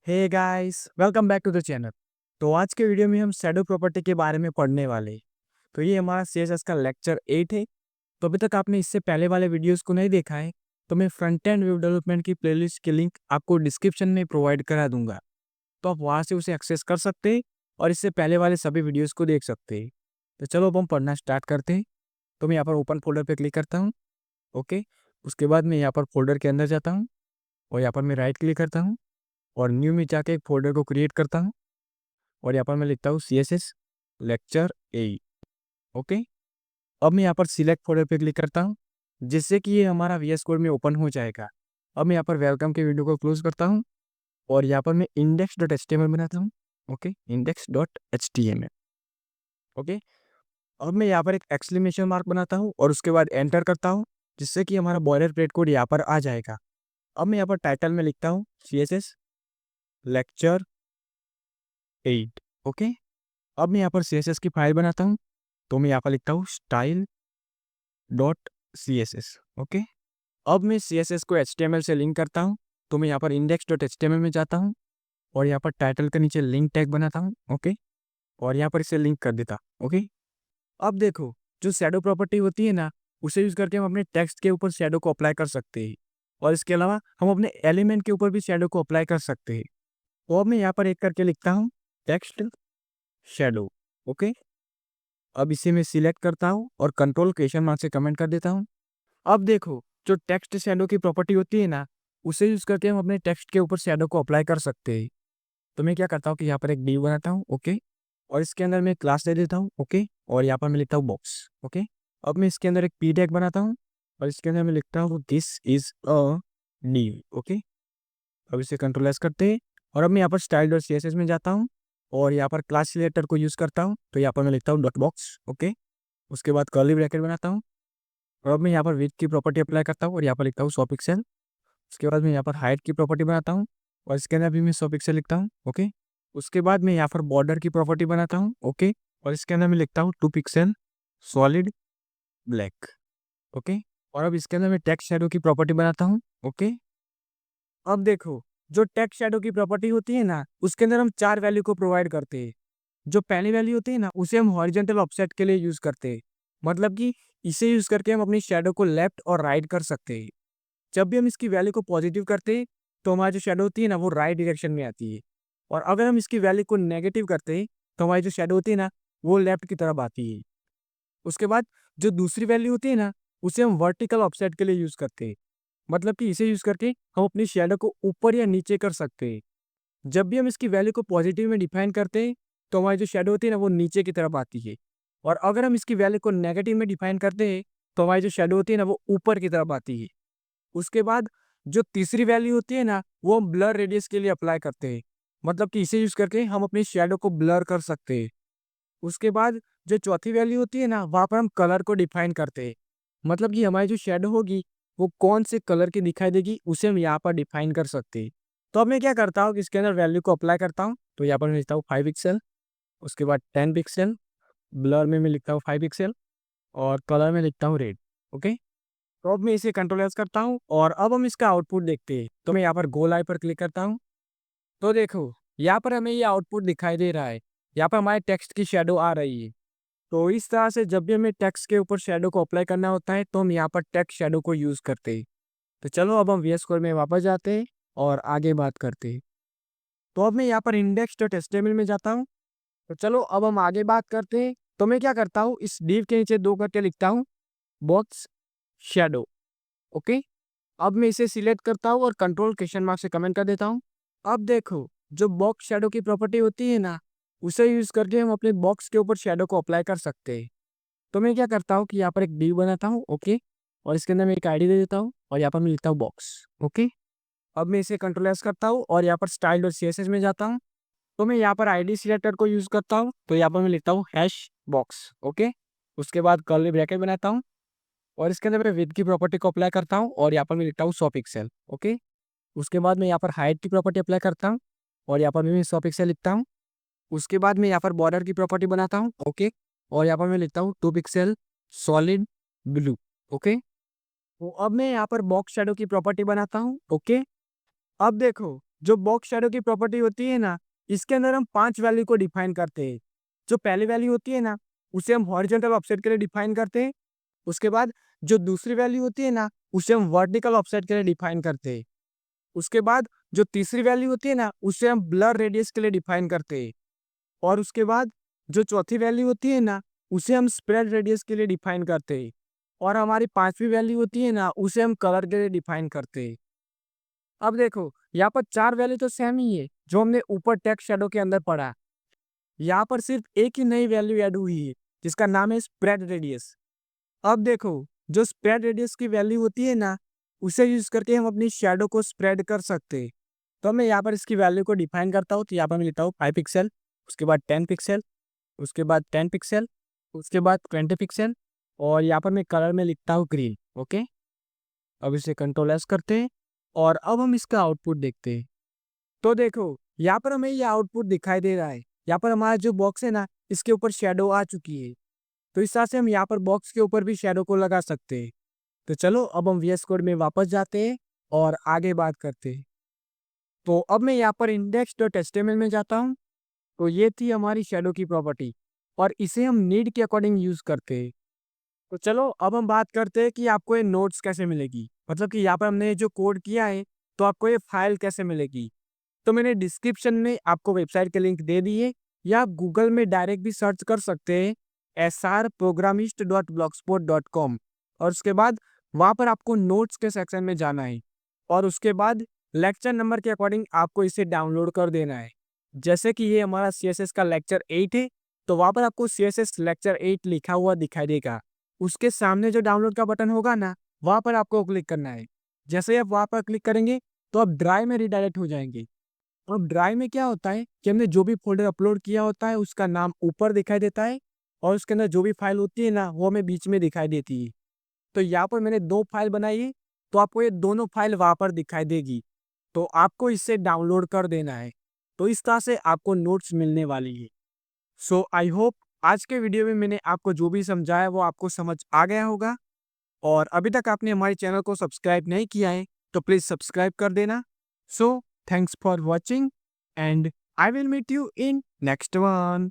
Hey guys, welcome back to the channel. तो आज के वीडियो में हम शैडो प्रॉपर्टी के बारे में पढ़ने वाले हैं। तो ये हमारा सीएसएस का लेक्चर 8 है। तो अभी तक आपने इससे पहले वाले वीडियोस को नहीं देखा है तो मैं फ्रंट एंड वेब डेवलपमेंट की प्लेलिस्ट की लिंक आपको डिस्क्रिप्शन में प्रोवाइड करा दूंगा। तो आप वहाँ से उसे एक्सेस कर सकते हैं और इससे पहले वाले सभी वीडियोज़ को देख सकते हैं। तो चलो अब हम पढ़ना स्टार्ट करते हैं। तो मैं यहाँ पर ओपन फोल्डर पर क्लिक करता हूँ। ओके, उसके बाद मैं यहाँ पर फोल्डर के अंदर जाता हूँ और यहाँ पर मैं राइट क्लिक करता हूँ और न्यू में जाके एक फोल्डर को क्रिएट करता हूँ और यहाँ पर मैं लिखता हूँ CSS लेक्चर 8। ओके, अब मैं यहाँ पर सिलेक्ट फोल्डर पे क्लिक करता हूँ जिससे कि ये हमारा VS कोड में ओपन हो जाएगा। अब मैं यहाँ पर वेलकम के विंडो को क्लोज करता हूँ और यहाँ पर मैं index.html बनाता हूँ। Okay, index.html। ओके, अब मैं यहाँ पर एक एक्सक्लेमेशन मार्क बनाता हूँ और उसके बाद एंटर करता हूँ जिससे कि हमारा बॉयलर प्लेट कोड यहाँ पर आ जाएगा। अब मैं यहाँ पर टाइटल में लिखता हूँ CSS लेक्चर 8। ओके, अब मैं यहाँ पर CSS की फाइल बनाता हूँ तो मैं यहाँ पर लिखता हूँ style.css। ओके, अब मैं CSS को HTML से लिंक करता हूँ तो मैं यहाँ पर index.html में जाता हूँ और यहाँ पर टाइटल के नीचे लिंक टैग बनाता हूँ। ओके, और यहाँ पर इसे लिंक कर देता। ओके, अब देखो जो शैडो प्रॉपर्टी होती है ना, उसे यूज करके हम अपने टेक्स्ट के ऊपर शैडो को अप्लाई कर सकते हैं और इसके अलावा हम अपने एलिमेंट के ऊपर भी शैडो को अप्लाई कर सकते हैं। तो अब मैं यहाँ पर एक करके लिखता हूँ टेक्स्ट शैडो। ओके, अब इसे मैं सिलेक्ट करता हूँ और कंट्रोल क्वेश्चन मार्क से कमेंट कर देता हूँ। अब देखो जो टेक्स्ट शैडो की प्रॉपर्टी होती है ना, उसे यूज करके हम अपने टेक्स्ट के ऊपर शैडो को अप्लाई कर सकते हैं। तो मैं क्या करता हूँ कि यहाँ पर एक div बनाता हूँ। ओके, और इसके अंदर मैं क्लास दे देता हूँ। ओके, और यहाँ पर मैं लिखता हूँ बॉक्स। ओके, अब मैं इसके अंदर एक p टैग बनाता हूँ और इसके अंदर मैं लिखता हूँ this is a div। Okay, अब इसे कंट्रोल एस करते हैं और अब मैं यहाँ पर style.css में जाता हूँ और यहाँ पर क्लास सिलेक्टर को यूज करता हूँ तो यहाँ पर मैं लिखता हूँ डॉट बॉक्स। ओके, उसके बाद कर्ली ब्रैकेट बनाता हूँ और अब मैं यहाँ पर विड्थ की प्रॉपर्टी अप्लाई करता हूँ और यहाँ पर लिखता हूँ 100 पिक्सल। उसके बाद मैं यहाँ पर हाइट की प्रॉपर्टी बनाता हूँ और इसके अंदर भी मैं 100 पिक्सल लिखता हूँ। ओके, उसके बाद मैं यहाँ पर बॉर्डर की प्रॉपर्टी बनाता हूँ। ओके, और इसके अंदर मैं लिखता हूँ 2 पिक्सल सॉलिड ब्लैक। ओके, और अब इसके अंदर मैं टेक्स्ट शैडो की प्रॉपर्टी बनाता हूँ। ओके, अब देखो जो टेक्स्ट शैडो की प्रॉपर्टी होती है ना, उसके अंदर हम 4 वैल्यू को प्रोवाइड करते हैं। जो पहली वैल्यू होती है ना, उसे हम हॉरिजॉन्टल ऑफसेट के लिए यूज करते हैं। मतलब कि इसे यूज करके हम अपनी शैडो को लेफ्ट और राइट कर सकते हैं। जब भी हम इसकी वैल्यू को पॉजिटिव करते हैं तो हमारी जो शैडो होती है ना, वो राइट डायरेक्शन में आती है। और अगर हम इसकी वैल्यू को नेगेटिव करते हैं तो हमारी जो शैडो होती है ना, वो लेफ्ट की तरफ आती है। उसके बाद जो दूसरी वैल्यू होती है ना, उसे हम वर्टिकल ऑफसेट के लिए यूज करते हैं। मतलब कि इसे यूज करके हम अपनी शैडो को ऊपर या नीचे कर सकते हैं। जब भी हम इसकी वैल्यू को पॉजिटिव में डिफाइन करते हैं तो हमारी जो शैडो होती है ना, वो नीचे की तरफ आती है। और अगर हम इसकी वैल्यू को नेगेटिव में डिफाइन करते हैं तो हमारी जो शैडो होती है ना, वो ऊपर की तरफ आती है। उसके बाद जो तीसरी वैल्यू होती है ना, वो हम ब्लर रेडियस के लिए अप्लाई करते हैं। मतलब कि इसे यूज करके हम अपनी शैडो को ब्लर कर सकते हैं। उसके बाद जो चौथी वैल्यू होती है ना, वहाँ पर हम कलर को डिफाइन करते हैं। मतलब कि हमारी जो शैडो होगी वो कौन से कलर की दिखाई देगी, उसे हम यहाँ पर डिफाइन कर सकते हैं। तो अब मैं क्या करता हूँ कि इसके अंदर वैल्यू को अप्लाई करता हूँ तो यहाँ पर मैं लिखता हूँ 5 पिक्सल। उसके बाद 10 पिक्सल, ब्लर में मैं लिखता हूँ 5 पिक्सल और कलर में लिखता हूँ रेड। ओके, तो अब मैं इसे कंट्रोल एस करता हूँ और अब हम इसका आउटपुट देखते हैं। तो मैं यहाँ पर गो लाइव पर क्लिक करता हूँ तो देखो यहाँ पर हमें ये आउटपुट दिखाई दे रहा है। यहाँ पर हमारे टेक्स्ट की शेडो आ रही है। तो इस तरह से जब भी हमें टेक्स्ट के ऊपर शेडो को अप्लाई करना होता है तो हम यहाँ पर टेक्स्ट शेडो को यूज करते हैं। तो चलो अब हम VS कोड में वापस जाते हैं और आगे बात करते हैं। तो अब मैं यहाँ पर index.html में जाता हूँ। तो चलो अब हम आगे बात करते हैं। तो मैं क्या करता हूँ, इस div के नीचे 2 करके लिखता हूँ बॉक्स शेडो। ओके, अब मैं इसे सिलेक्ट करता हूँ और कंट्रोल क्वेश्चन मार्क से कमेंट कर देता हूँ। अब देखो जो बॉक्स शैडो की प्रॉपर्टी होती है ना, उसे यूज करके हम अपने बॉक्स के ऊपर शैडो को अप्लाई कर सकते हैं। तो मैं क्या करता हूँ कि यहाँ पर एक div बनाता हूँ। ओके, और इसके अंदर मैं एक आईडी दे देता हूँ और यहाँ पर मैं लिखता हूँ बॉक्स। ओके, अब मैं इसे कंट्रोल एस करता हूँ और यहाँ पर स्टाइल और CSS में जाता हूँ। तो मैं यहाँ पर आईडी सिलेक्टर को यूज करता हूँ तो यहाँ पर मैं लिखता हूँ हैश बॉक्स। ओके, उसके बाद कर्ली ब्रैकेट बनाता हूँ और इसके अंदर मैं विड्थ की प्रॉपर्टी को अप्लाई करता हूँ और यहाँ पर मैं लिखता हूँ 100 पिक्सल। ओके, उसके बाद मैं यहाँ पर हाइट की प्रॉपर्टी अप्लाई करता हूँ और यहाँ पर मैं 100 पिक्सल लिखता हूँ। उसके बाद मैं यहाँ पर बॉर्डर की प्रॉपर्टी बनाता हूँ। ओके, और यहाँ पर मैं लिखता हूँ 2 पिक्सल सॉलिड ब्लू। ओके, तो अब मैं यहाँ पर बॉक्स शैडो की प्रॉपर्टी बनाता हूँ। ओके, अब देखो जो बॉक्स शैडो की प्रॉपर्टी होती है ना, इसके अंदर हम 5 वैल्यू को डिफाइन करते हैं। जो पहली वैल्यू होती है ना, उसे हम हॉरिजॉन्टल ऑफसेट के लिए डिफाइन करते हैं। उसके बाद जो दूसरी वैल्यू होती है ना, उसे हम वर्टिकल ऑफसेट के लिए डिफाइन करते हैं। उसके बाद जो तीसरी वैल्यू होती है ना, उसे हम ब्लर रेडियस के लिए डिफाइन करते हैं। और उसके बाद जो चौथी वैल्यू होती है ना, उसे हम स्प्रेड रेडियस के लिए डिफाइन करते हैं। और हमारी पांचवी वैल्यू होती है ना, उसे हम कलर के लिए डिफाइन करते हैं। अब देखो, यहाँ पर 4 वैल्यू तो सेम ही है, जो हमने ऊपर टेक्स्ट शैडो के अंदर पढ़ा। यहाँ पर सिर्फ एक ही नई वैल्यू ऐड हुई है, जिसका नाम है स्प्रेड रेडियस। अब देखो, जो स्प्रेड रेडियस की वैल्यू होती है ना, उसे यूज करके हम अपनी शैडो को स्प्रेड कर सकते हैं। तो मैं यहाँ पर इसकी वैल्यू को डिफाइन करता हूँ। तो यहाँ पर मैं लिखता हूँ 5 पिक्सल, उसके बाद 10 पिक्सल, उसके बाद 10 पिक्सल, उसके बाद 20 पिक्सल, और यहाँ पर मैं कलर में लिखता हूँ ग्रीन। ओके, अब इसे कंट्रोल एस करते हैं और अब हम इसका आउटपुट देखते हैं। तो देखो, यहाँ पर हमें ये आउटपुट दिखाई दे रहा है। यहाँ पर हमारा जो बॉक्स है ना, इसके ऊपर शैडो आ चुकी है। तो इस तरह से हम यहाँ पर बॉक्स के ऊपर भी शैडो को लगा सकते हैं। तो चलो, अब हम वीएस कोड में वापस जाते हैं और आगे बात करते हैं। तो अब मैं यहाँ पर index.html में जाता हूँ। तो ये थी हमारी शैडो की प्रॉपर्टी, और इसे हम नीड के अकॉर्डिंग यूज करते हैं। तो चलो, अब हम बात करते हैं कि आपको ये नोट्स कैसे मिलेगी, मतलब कि यहाँ पर हमने जो कोड किया है, तो आपको ये फाइल कैसे मिलेगी। तो मैंने डिस्क्रिप्शन में आपको वेबसाइट के लिंक दे दी है, या आप गूगल में डायरेक्ट भी सर्च कर सकते हैं srprogrammist.blogspot.com, और उसके बाद वहाँ पर आपको नोट्स के सेक्शन में जाना है, और उसके बाद लेक्चर नंबर के अकॉर्डिंग आपको इसे डाउनलोड कर देना है। जैसे कि ये हमारा CSS का लेक्चर 8 है, तो वहाँ पर आपको CSS लेक्चर 8 लिखा हुआ दिखाई देगा। उसके सामने जो डाउनलोड का बटन होगा ना, वहाँ पर आपको क्लिक करना है। जैसे ही आप वहाँ पर क्लिक करेंगे, तो आप ड्राइव में रिडायरेक्ट हो जाएंगे। अब ड्राइव में क्या होता है कि हमने जो भी फोल्डर अपलोड किया होता है, उसका नाम ऊपर दिखाई देता है, और उसके अंदर जो भी फाइल होती है ना, वो हमें बीच में दिखाई देती है। तो यहाँ पर मैंने 2 फाइल बनाई है, तो आपको ये दोनों फाइल वहाँ पर दिखाई देगी। तो आपको इसे डाउनलोड कर देना है। तो इस तरह से आपको नोट्स मिलने वाली है। सो आई होप आज के वीडियो में मैंने आपको जो भी समझाया वो आपको समझ आ गया होगा। और अभी तक आपने हमारे चैनल को सब्सक्राइब नहीं किया है, तो प्लीज़ सब्सक्राइब कर देना। So thanks for watching, and I will meet you in next one.